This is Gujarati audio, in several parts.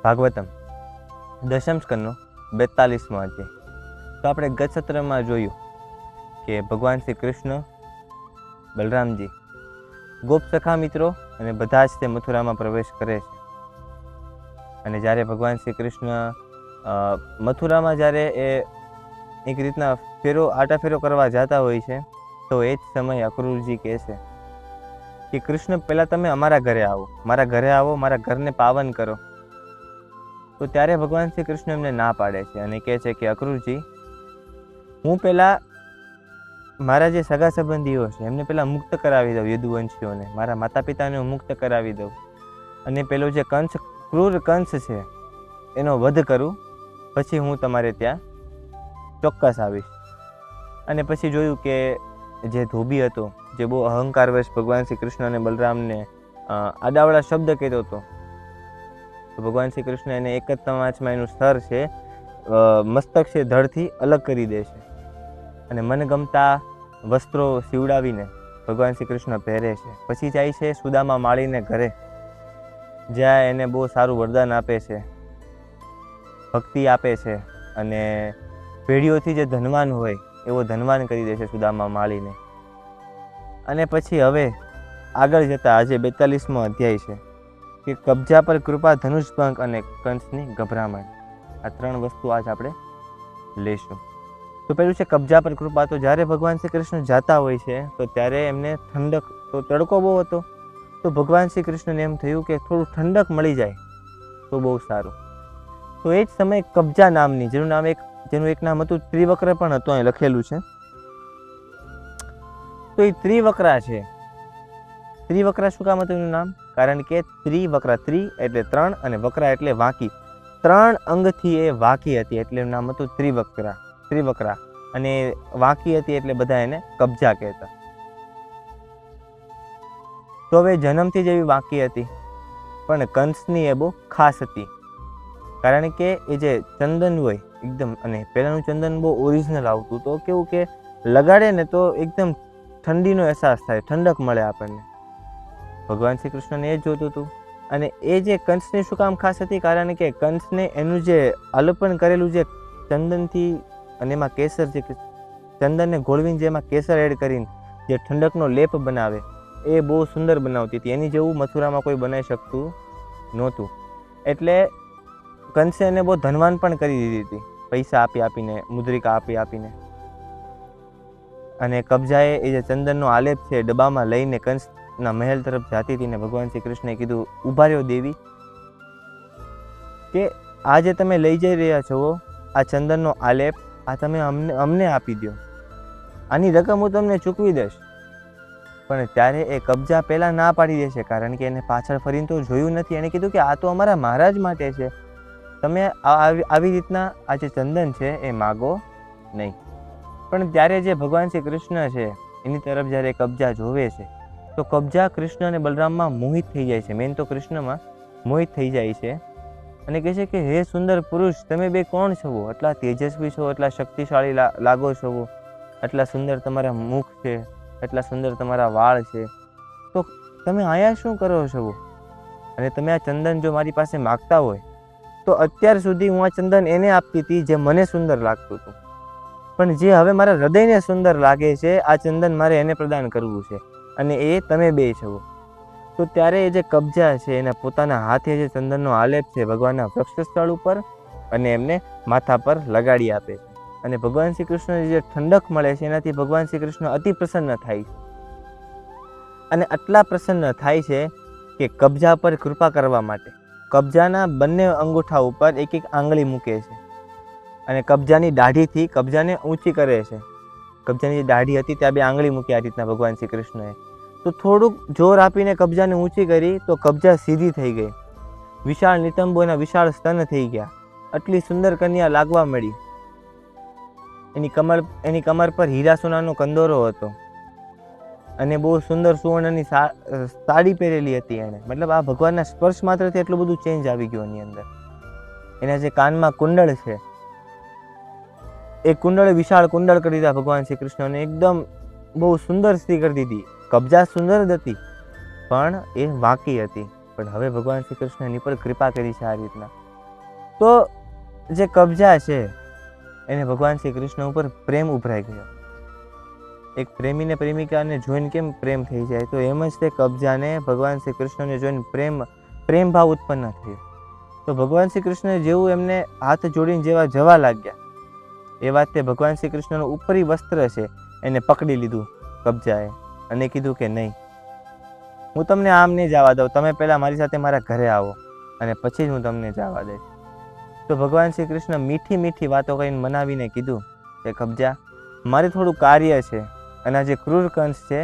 ભાગવતમ દશમ સ્કંદનો 42મો અધ્યાય. તો આપણે ગત સત્રમાં જોયું કે ભગવાન શ્રી કૃષ્ણ, બલરામજી, ગોપ સખા મિત્રો અને બધા જ તે મથુરામાં પ્રવેશ કરે છે. અને જ્યારે ભગવાન શ્રી કૃષ્ણ મથુરામાં જ્યારે એ એક રીતના આટાફેરો કરવા જતા હોય છે, તો એ જ સમયે અક્રૂરજી કહે છે કે કૃષ્ણ, પહેલાં તમે અમારા ઘરે આવો, મારા ઘરને પાવન કરો. તો ત્યારે ભગવાન શ્રી કૃષ્ણ એમને ના પાડે છે અને કહે છે કે અક્રૂરજી, હું પહેલાં મારા જે સગા સંબંધીઓ છે એમને પહેલાં મુક્ત કરાવી દઉં, યદુવંશીઓને, મારા માતા પિતાને હું મુક્ત કરાવી દઉં, અને પેલો જે ક્રૂર કંસ છે એનો વધ કરું, પછી હું તમારે ત્યાં ચોક્કસ આવીશ. અને પછી જોયું કે જે ધોબી હતો, જે બહુ અહંકારવશ ભગવાન શ્રી કૃષ્ણ અને બલરામને આડાવડા શબ્દ કહેતો હતો, તો ભગવાન શ્રી કૃષ્ણ એને એક જ તમાચમાં એનું સ્તર છે, મસ્તક છે, ધડથી અલગ કરી દે છે અને મનગમતા વસ્ત્રો સીવડાવીને ભગવાન શ્રી કૃષ્ણ પહેરે છે. પછી જાય છે સુદામા માળીને ઘરે, જ્યાં એને બહુ સારું વરદાન આપે છે, ભક્તિ આપે છે, અને પેઢીઓથી જે ધનવાન હોય એવો ધનવાન કરી દે છે સુદામા માળીને. અને પછી હવે આગળ જતા આજે 42મો અધ્યાય છે કે કબજા પર કૃપા, ધનુષભંગ અને કંસની ગભરામણ. આ 3 વસ્તુ આજ આપણે લઈશું. તો પેલું છે કબજા પર કૃપા. તો જ્યારે ભગવાન શ્રી કૃષ્ણ જાતા હોય છે તો ત્યારે એમને ઠંડક, તો તડકો બહુ હતો, તો ભગવાન શ્રી કૃષ્ણને એમ થયું કે થોડું ઠંડક મળી જાય તો બહુ સારું. તો એ જ સમયે કબજા નામની, જેનું એક નામ હતું ત્રિવક્ર પણ હતું, અહીં લખેલું છે. તો એ ત્રિવક્રા છે. ત્રિવક્રા શું કામ હતું એનું નામ? કારણ કે ત્રિવક્રા, ત્રિ એટલે 3 અને વક્રા એટલે વાંકી, 3 અંગથી એ વાંકી હતી એટલે એનું નામ હતું ત્રિવક્રા. અને વાંકી હતી એટલે બધા એને કબજા કહેતા. તો હવે જન્મથી જ એવી વાંકી હતી, પણ કંસની એ બહુ ખાસ હતી. કારણ કે એ જે ચંદન હોય એકદમ, અને પહેલાંનું ચંદન બહુ ઓરિજિનલ આવતું, તો કેવું કે લગાડે ને તો એકદમ ઠંડીનો અહેસાસ થાય, ઠંડક મળે આપણને. ભગવાન શ્રી કૃષ્ણને એ જ જોતું હતું. અને એ જે કંસની શું કામ ખાસ હતી? કારણ કે કંસને એનું જે આલેપન કરેલું જે ચંદનથી, અને એમાં કેસર, જે ચંદનને ઘોળવીને જેમાં કેસર એડ કરીને જે ઠંડકનો લેપ બનાવે, એ બહુ સુંદર બનાવતી હતી. એની જેવું મથુરામાં કોઈ બનાવી શકતું નહોતું. એટલે કંસે એને બહુ ધનવાન પણ કરી દીધી હતી, પૈસા આપી આપીને, મુદ્રિકા આપી આપીને. અને કબજાએ એ જે ચંદનનો આલેપ છે ડબ્બામાં લઈને કંસના મહેલ તરફ જતી હતી, ને ભગવાન શ્રી કૃષ્ણએ કીધું, ઊભા રહ્યો દેવી, કે આ જે તમે લઈ જઈ રહ્યા છો આ ચંદનનો આલેપ, આ તમે અમને આપી દો, આની રકમ હું તમને ચૂકવી દઈશ. પણ ત્યારે એ કબજા પહેલાં ના પાડી દેશે, કારણ કે એને પાછળ ફરીને તો જોયું નથી. એણે કીધું કે આ તો અમારા મહારાજ માટે છે, તમે આવી રીતના આ જે ચંદન છે એ માગો નહીં. પણ ત્યારે જે ભગવાન શ્રી કૃષ્ણ છે એની તરફ જ્યારે કબજા જોવે છે, તો કબજા કૃષ્ણ અને બલરામમાં મોહિત થઈ જાય છે. મેન તો કૃષ્ણમાં મોહિત થઈ જાય છે અને કહે છે કે હે સુંદર પુરુષ, તમે બે કોણ છો? આટલા તેજસ્વી છો, આટલા શક્તિશાળી લાગો છો, આટલા સુંદર તમારા મુખ છે, આટલા સુંદર તમારા વાળ છે, તો તમે અહીંયા શું કરો છો? અને તમે આ ચંદન જો મારી પાસે માગતા હોય તો અત્યાર સુધી હું આ ચંદન એને આપતી હતી જે મને સુંદર લાગતું હતું, પણ જે હવે મારા હૃદયને સુંદર લાગે છે, આ ચંદન મારે એને પ્રદાન કરવું છે, અને એ તમે બે છો. તો ત્યારે એ જે કબજા છે એના પોતાના હાથે જે ચંદનનો આલેપ છે ભગવાનના વક્ષસ્થળ ઉપર અને એમને માથા પર લગાડી આપે છે. અને ભગવાન શ્રી કૃષ્ણને જે ઠંડક મળે છે એનાથી ભગવાન શ્રી કૃષ્ણ અતિ પ્રસન્ન થાય છે. અને આટલા પ્રસન્ન થાય છે કે કબજા પર કૃપા કરવા માટે કબજાના બંને અંગૂઠા ઉપર એક એક આંગળી મૂકે છે, અને કબજાની દાઢીથી કબજાને ઊંચી કરે છે. કબજાની જે દાઢી હતી ત્યાં 2 આંગળી મૂકી આ રીતના ભગવાન શ્રી કૃષ્ણએ. તો થોડુંક જોર આપીને કબજાને ઊંચી કરી તો કબજા સીધી થઈ ગઈ, વિશાળ નિતંબો, એના વિશાળ સ્તન થઈ ગયા, આટલી સુંદર કન્યા લાગવા મળી. એની કમર પર હીરા સોનાનો કંદોરો હતો, અને બહુ સુંદર સુવર્ણની સાડી પહેરેલી હતી એણે. મતલબ આ ભગવાનના સ્પર્શ માત્રથી એટલું બધું ચેન્જ આવી ગયું એની અંદર. એના જે કાનમાં કુંડળ છે, એ કુંડળ, વિશાળ કુંડળ કરી દીધા ભગવાન શ્રી કૃષ્ણને, એકદમ બહુ સુંદર સ્ત્રી કરી દીધી. કબજા સુંદર જ હતી પણ એ વાંકી હતી. પણ હવે ભગવાન શ્રી કૃષ્ણ એની પર કૃપા કરી છે આ રીતના તો જે કબજા છે એને ભગવાન શ્રી કૃષ્ણ ઉપર પ્રેમ ઉભરાઈ ગયો. એક પ્રેમીને પ્રેમિકાને જોઈને કેમ પ્રેમ થઈ જાય, તો એમ જ તે કબજાને ભગવાન શ્રી કૃષ્ણને જોઈને પ્રેમ ભાવ ઉત્પન્ન થયો. તો ભગવાન શ્રી કૃષ્ણ જેવું એમને હાથ જોડીને જેવા જવા લાગ્યા, એ વાત તે ભગવાન શ્રી કૃષ્ણનું ઉપરી વસ્ત્ર છે એને પકડી લીધું કબજાએ અને કીધું કે નહીં, હું તમને આમ નહીં જવા દઉં, તમે પહેલાં મારી સાથે મારા ઘરે આવો અને પછી જ હું તમને જવા દઈશ. તો ભગવાન શ્રી કૃષ્ણ મીઠી મીઠી વાતો કરીને મનાવીને કીધું કે કબજા, મારે થોડું કાર્ય છે અને આ જે ક્રૂર કંસ છે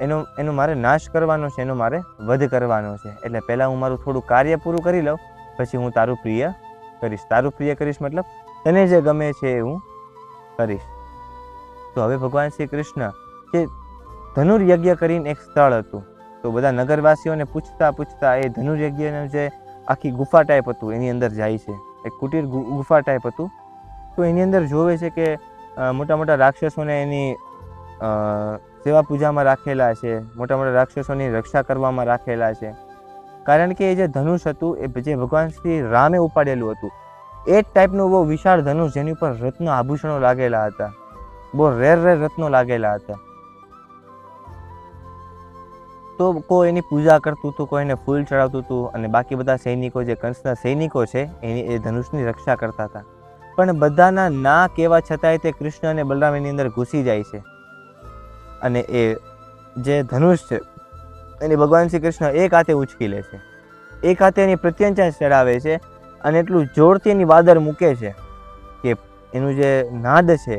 એનો મારે નાશ કરવાનો છે, એનો મારે વધ કરવાનો છે. એટલે પહેલાં હું મારું થોડું કાર્ય પૂરું કરી લઉં, પછી હું તારું પ્રિય કરીશ. તારું પ્રિય કરીશ મતલબ તને જે ગમે છે એ હું કરીશ. તો હવે ભગવાન શ્રી કૃષ્ણ જે ધનુર્યજ્ઞ કરીને એક સ્થળ હતું, તો બધા નગરવાસીઓને પૂછતા એ ધનુર્યજ્ઞનું જે આખી ગુફા ટાઈપ હતું એની અંદર જાય છે. એક કુટીર ગુફા ટાઈપ હતું. તો એની અંદર જોવે છે કે મોટા મોટા રાક્ષસોને એની સેવા પૂજામાં રાખેલા છે, મોટા મોટા રાક્ષસોની રક્ષા કરવામાં રાખેલા છે. કારણ કે એ જે ધનુષ હતું એ જે ભગવાન શ્રી રામે ઉપાડેલું હતું, એ જ ટાઈપનું બહુ વિશાળ ધનુષ જેની ઉપર રત્ન આભૂષણો લાગેલા હતા, બહુ રેર રત્નો લાગેલા હતા. તો કોઈ એની પૂજા કરતું હતું, કોઈ એને ફૂલ ચડાવતું હતું અને બાકી બધા સૈનિકો, જે કંસના સૈનિકો છે એ ધનુષની રક્ષા કરતા હતા. પણ બધાના ના કહેવા છતાંય તે કૃષ્ણ અને બલરામ એની અંદર ઘૂસી જાય છે અને એ જે ધનુષ છે એની ભગવાન શ્રી કૃષ્ણ એક હાથે ઉચકી લે છે, એક હાથે એની પ્રત્યંચા ચડાવે છે અને એટલું જોરથી એની વાદર મૂકે છે કે એનું જે નાદ છે,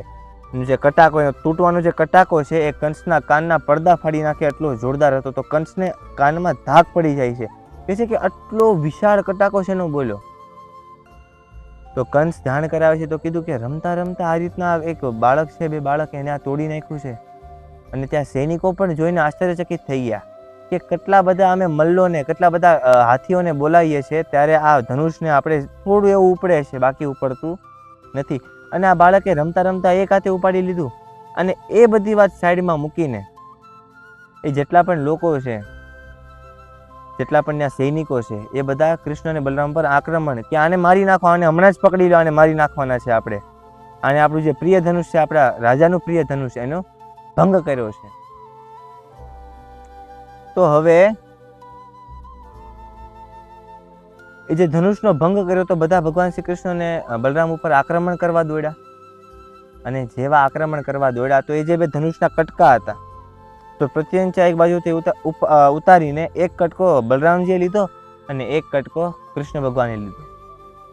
એનું જે કટાકો, તૂટવાનો જે કટાકો છે એ કંસના કાનના પડદા ફાડી નાખે એટલો જોરદાર હતો. તો કંસને કાનમાં ધાક પડી જાય છે, કહે છે કે આટલો વિશાળ કટાકો છે એનો બોલ્યો. તો કંસ જાણ કરાવે છે, તો કીધું કે રમતા રમતા આ રીતના એક બાળક છે, બે બાળક એને આ તોડી નાખ્યું છે. અને ત્યાં સૈનિકો પણ જોઈને આશ્ચર્યચકિત થઈ ગયા કે કેટલા બધા અમે મલ્લોને, કેટલા બધા હાથીઓને બોલાવીએ છીએ, ત્યારે આ ધનુષને આપણે થોડું એવું ઉપડે છે, બાકી ઉપડતું નથી. અને આ બાળકે રમતા રમતા એક હાથે ઉપાડી લીધું. અને એ બધી વાત સાઈડમાં મૂકીને એ જેટલા પણ લોકો છે, જેટલા પણ ત્યાં સૈનિકો છે, એ બધા કૃષ્ણ અને બલરામ પર આક્રમણ કે આને મારી નાખો, આને હમણાં જ પકડી લો, આને મારી નાખવાના છે આપણે, આને આપણું જે પ્રિય ધનુષ છે, આપણા રાજાનું પ્રિય ધનુષ, એનો ભંગ કર્યો છે. તો હવે એ જે ધનુષનો ભંગ કર્યો તો બધા ભગવાન શ્રી કૃષ્ણ અને બલરામ ઉપર આક્રમણ કરવા દોડ્યા. અને જેવા આક્રમણ કરવા દોડ્યા તો એ જે બે ધનુષના કટકા હતા, તો પ્રત્યંચા એક બાજુથી ઉતારીને એક કટકો બલરામજીએ લીધો અને એક કટકો કૃષ્ણ ભગવાને લીધો.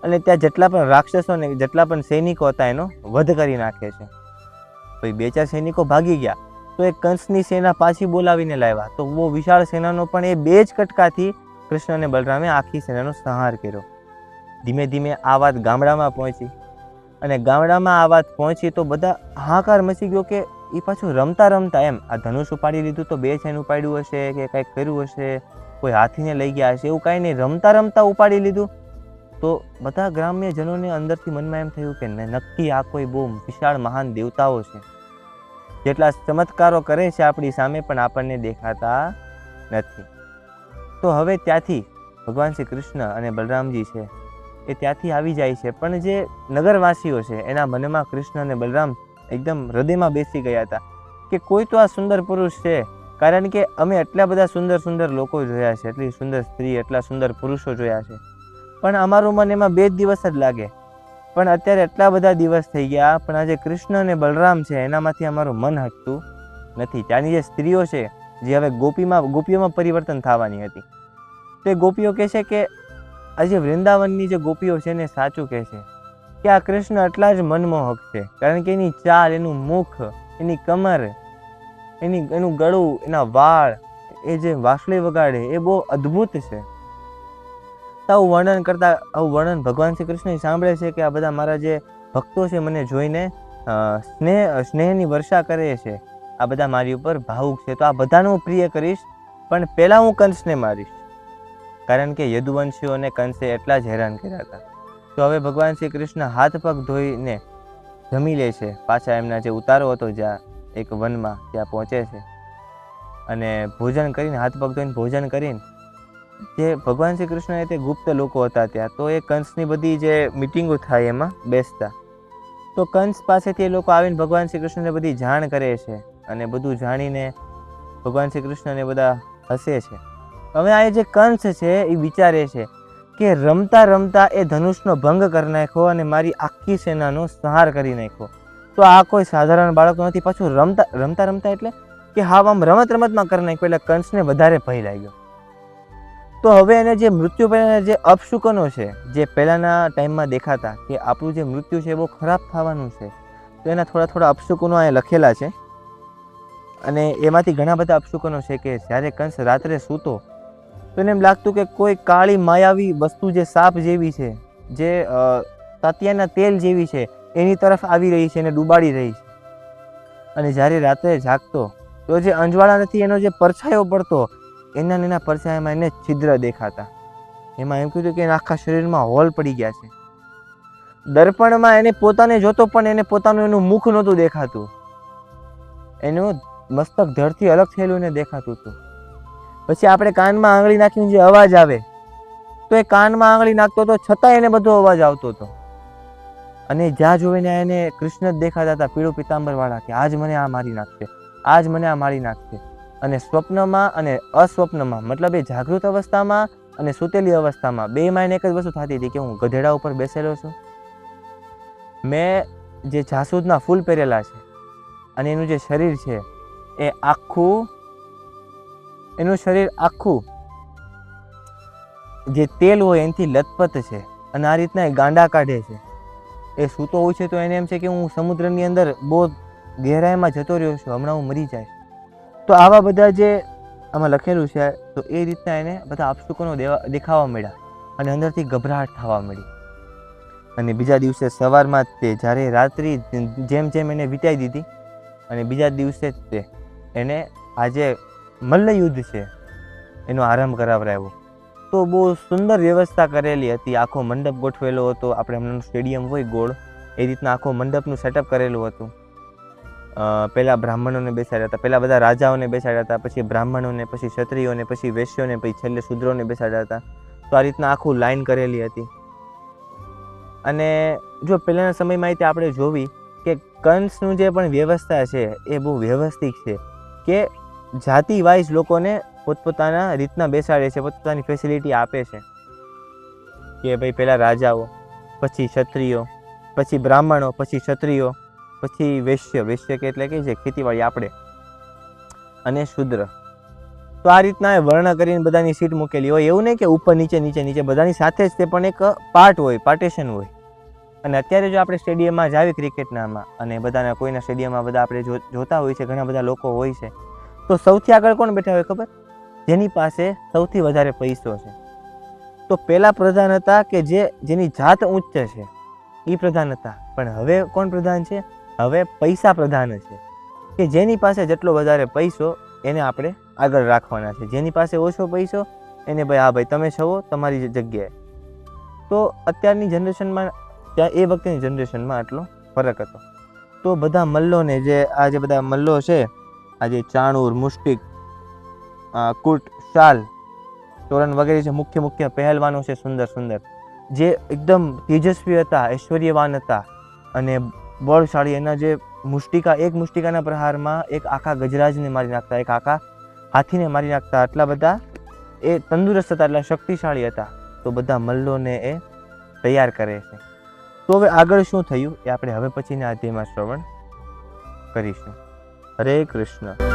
અને ત્યાં જેટલા પણ રાક્ષસો ને જેટલા પણ સૈનિકો હતા એનો વધ કરી નાખે છે. પછી બે ચાર સૈનિકો ભાગી ગયા, તો એ કંસની સેના પાછી બોલાવીને લાવ્યા. તો બહુ વિશાળ સેનાનો પણ એ બે જ કટકાથી કૃષ્ણ અને બલરામે આખી સેનાનો સંહાર કર્યો. ધીમે ધીમે આ વાત ગામડામાં પહોંચી અને ગામડામાં આ વાત પહોંચી તો બધા હાહાકાર મચી ગયો કે એ પાછું રમતા રમતા એમ આ ધનુષ ઉપાડી લીધું, તો બે છેન ઉપાડ્યું હશે કે કંઈક કર્યું હશે, કોઈ હાથીને લઈ ગયા હશે, એવું કાંઈ નહીં, રમતા રમતા ઉપાડી લીધું. તો બધા ગ્રામ્યજનોને અંદરથી મનમાં એમ થયું કે નક્કી આ કોઈ બહુ વિશાળ મહાન દેવતાઓ છે, જેટલા ચમત્કારો કરે છે આપણી સામે પણ આપણને દેખાતા નથી. તો હવે ત્યાંથી ભગવાન શ્રી કૃષ્ણ અને બલરામજી છે એ ત્યાંથી આવી જાય છે. પણ જે નગરવાસીઓ છે એના મનમાં કૃષ્ણ અને બલરામ એકદમ હૃદયમાં બેસી ગયા હતા કે કોઈ તો આ સુંદર પુરુષ છે, કારણ કે અમે એટલા બધા સુંદર સુંદર લોકો જોયા છે, એટલી સુંદર સ્ત્રી, એટલા સુંદર પુરુષો જોયા છે, પણ અમારું મન એમાં 2 દિવસ જ લાગે. પણ અત્યારે એટલા બધા દિવસ થઈ ગયા, પણ આજે કૃષ્ણ અને બલરામ છે એનામાંથી અમારું મન હટતું નથી. ત્યાંની જે સ્ત્રીઓ છે જે હવે ગોપીઓમાં પરિવર્તન થવાની હતી, તો એ ગોપીઓ કહે છે કે આજે વૃંદાવનની જે ગોપીઓ છે ને સાચું કહે છે કે આ કૃષ્ણ એટલા જ મનમોહક છે, કારણ કે એની ચાલ, એનું મુખ, એની કમર, એનું ગળું, એના વાળ, એ જે વાંસળી વગાડે એ બહુ અદ્ભુત છે. આવું વર્ણન ભગવાન શ્રી કૃષ્ણ સાંભળે છે કે આ બધા મારા જે ભક્તો છે મને જોઈને સ્નેહની વર્ષા કરે છે, આ બધા મારી ઉપર ભાવુક છે, તો આ બધાનું પ્રિય કરીશ, પણ પહેલા હું કંસને મારીશ, કારણ કે યદુવંશીઓને કંસે એટલા જ હેરાન કર્યા હતા. તો હવે ભગવાન શ્રી કૃષ્ણ હાથ પગ ધોઈને જમી લે છે, પાછા એમના જે ઉતારો હતો જ્યાં એક વનમાં ત્યાં પહોંચે છે અને ભોજન કરીને, હાથ પગ ધોઈને ભોજન કરીને જે ભગવાન શ્રી કૃષ્ણ એ તે ગુપ્ત લોકો હતા ત્યાં, તો એ કંસની બધી જે મિટિંગો થાય એમાં બેસતા, તો કંસ પાસેથી એ લોકો આવીને ભગવાન શ્રી કૃષ્ણને બધી જાણ કરે છે અને બધું જાણીને ભગવાન શ્રી કૃષ્ણને બધા હસે છે. હવે આ જે કંસ છે એ વિચારે છે કે રમતા રમતા એ ધનુષનો ભંગ કરી નાખ્યો અને મારી આખી સેનાનો સંહાર કરી નાખ્યો. તો આ કોઈ સાધારણ બાળક નથી, પાછું રમતા રમતા એટલે કે હા આમ રમતમાં કરી નાખ્યો. એટલે કંસને વધારે ભય લાગ્યો. તો હવે એને જે મૃત્યુ પહેલાના જે અપશુકનો છે, જે પહેલાના ટાઈમમાં દેખાતા કે આપણું જે મૃત્યુ છે એ બહુ ખરાબ થવાનું છે, તો એના થોડા થોડા અપશુકનો અહીંયા લખેલા છે. અને એમાંથી ઘણા બધા અપશુકનો છે કે જ્યારે કંસ રાત્રે સૂતો તો એને એમ લાગતું કે કોઈ કાળી માયાવી વસ્તુ જે સાપ જેવી છે, જે તાતિયાના તેલ જેવી છે, એની તરફ આવી રહી છે, એને ડૂબાડી રહી છે. અને જ્યારે રાત્રે જાગતો તો જે અંજવાળા નથી એનો જે પરછાયો પડતો, એના પરછાયામાં એને છિદ્ર દેખાતા. એમાં એમ કીધું કે એના આખા શરીરમાં હોલ પડી ગયા છે. દર્પણમાં એને પોતાને જોતો પણ એને પોતાનું એનું મુખ નહોતું દેખાતું, એનું મસ્તક ધડથી અલગ થયેલું એને દેખાતું હતું. પછી આપણે કાનમાં આંગળી નાખીને જે અવાજ આવે, તો એ કાનમાં આંગળી નાખતો હતો છતાં એને બધો અવાજ આવતો હતો. અને જ્યાં જોઈને એને કૃષ્ણ જ દેખાતા હતા, પીળું પિતાંબર વાળા, કે આજ મને આ મારી નાખશે, આજ મને આ મારી નાખશે. અને સ્વપ્નમાં અને અસ્વપ્નમાં, મતલબ એ જાગૃત અવસ્થામાં અને સૂતેલી અવસ્થામાં બેમાં એને એક જ વસ્તુ થતી હતી કે હું ગધેડા ઉપર બેસેલો છું, મેં જે જાસૂદના ફૂલ પહેરેલા છે અને એનું જે શરીર છે એ આખું, એનું શરીર આખું જે તેલ હોય એનાથી લથપથ છે. અને આ રીતના એ ગાંડા કાઢે છે. એ સૂતો હોય છે તો એને એમ છે કે હું સમુદ્રની અંદર બહુ ગહેરાઈમાં જતો રહ્યો છું, હમણાં હું મરી જાય. તો આવા બધા જે આમાં લખેલું છે, તો એ રીતના એને બધા અપશુકનો દેખાવા મળ્યા અને અંદરથી ગભરાટ થવા મળી. અને બીજા દિવસે સવારમાં જ તે જ્યારે રાત્રિ જેમ જેમ એને વિતાઈ દીધી અને બીજા દિવસે જ તે એને આજે મલ્લયુદ્ધ છે એનો આરંભ કરાવરાવ્યો. તો બહુ સુંદર વ્યવસ્થા કરેલી હતી, આખો મંડપ ગોઠવેલો હતો. આપણે હમણાં સ્ટેડિયમ હોય ગોળ, એ રીતના આખો મંડપનું સેટઅપ કરેલું હતું. પહેલાં બ્રાહ્મણોને બેસાડ્યા હતા, પહેલાં બધા રાજાઓને બેસાડ્યા હતા, પછી બ્રાહ્મણોને, પછી ક્ષત્રિયોને, પછી વૈશ્યોને, પછી છેલ્લે શૂદ્રોને બેસાડ્યા હતા. તો આ રીતના આખું લાઈન કરેલી હતી. અને જો પહેલાંના સમયમાં આપણે જોવી કે કંસનું જે પણ વ્યવસ્થા છે એ બહુ વ્યવસ્થિત છે, કે જાતિ વાઇઝ લોકોને પોતપોતાના રીતના બેસાડે છે, પોતપોતાની ફેસિલિટી આપે છે. કે ભાઈ પહેલાં રાજાઓ, પછી ક્ષત્રિયો, પછી બ્રાહ્મણો, પછી ક્ષત્રિયો, પછી વૈશ્ય કે એટલે કે છે ખેતીવાડી આપણે, અને શૂદ્ર. તો આ રીતના વર્ણ કરીને બધાની સીટ મૂકેલી હોય. એવું નહીં કે ઉપર નીચે નીચે નીચે, બધાની સાથે જ તે પણ એક પાર્ટ હોય, પાર્ટેશન હોય. અને અત્યારે જો આપણે સ્ટેડિયમમાં જાવી ક્રિકેટનામાં, અને બધાના કોઈના સ્ટેડિયમમાં બધા આપણે જોતા હોય છે, ઘણા બધા લોકો હોય છે, તો સૌથી આગળ કોણ બેઠા હોય ખબર? જેની પાસે સૌથી વધારે પૈસો છે. તો પહેલા પ્રધાન હતા કે જેની જાત ઉચ્ચ છે, એ પ્રધાન હતા. પણ હવે કોણ પ્રધાન છે? હવે પૈસા પ્રધાન છે, કે જેની પાસે જેટલો વધારે પૈસો એને આપણે આગળ રાખવાના છે. જેની પાસે ઓછો પૈસો એને ભાઈ હા ભાઈ તમે છો તમારી જગ્યાએ. તો અત્યારની જનરેશનમાં ત્યાં એ વખતની જનરેશનમાં આટલો ફરક હતો. તો બધા મલ્લોને આ જે બધા મલ્લો છે, આ જે ચાણૂર, મુષ્ટિક, કુટ, શાલ, તોરણ વગેરે જે મુખ્ય પહેલવાનો છે, સુંદર સુંદર, જે એકદમ તેજસ્વી હતા, ઐશ્વર્યવાન હતા અને બળશાળી. એના જે એક મુષ્ટિકાના પ્રહારમાં એક આખા ગજરાજને મારી નાખતા, એક આખા હાથીને મારી નાખતા. આટલા બધા એ તંદુરસ્ત હતા, એટલા શક્તિશાળી હતા. તો બધા મલ્લોને એ તૈયાર કરે છે. તો હવે આગળ શું થયું એ આપણે હવે પછીના અધ્યાયમાં શ્રવણ કરીશું. હરે કૃષ્ણ.